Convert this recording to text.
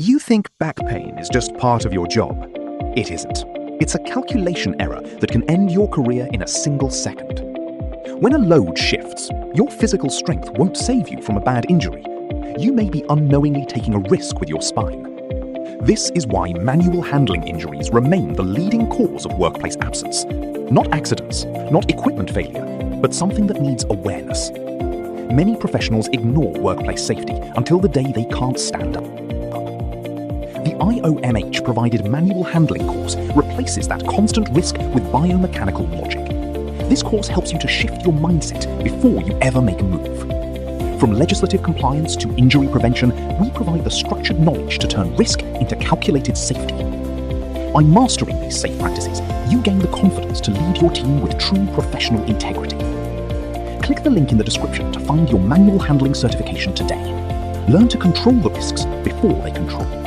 You think back pain is just part of your job. It isn't. It's a calculation error that can end your career in a single second. When a load shifts, your physical strength won't save you from a bad injury. You may be unknowingly taking a risk with your spine. This is why manual handling injuries remain the leading cause of workplace absence. Not accidents, not equipment failure, but something that needs awareness. Many professionals ignore workplace safety until the day they can't stand up. The IOMH-provided manual handling course replaces that constant risk with biomechanical logic. This course helps you to shift your mindset before you ever make a move. From legislative compliance to injury prevention, we provide the structured knowledge to turn risk into calculated safety. By mastering these safe practices, you gain the confidence to lead your team with true professional integrity. Click the link in the description to find your manual handling certification today. Learn to control the risks before they control you.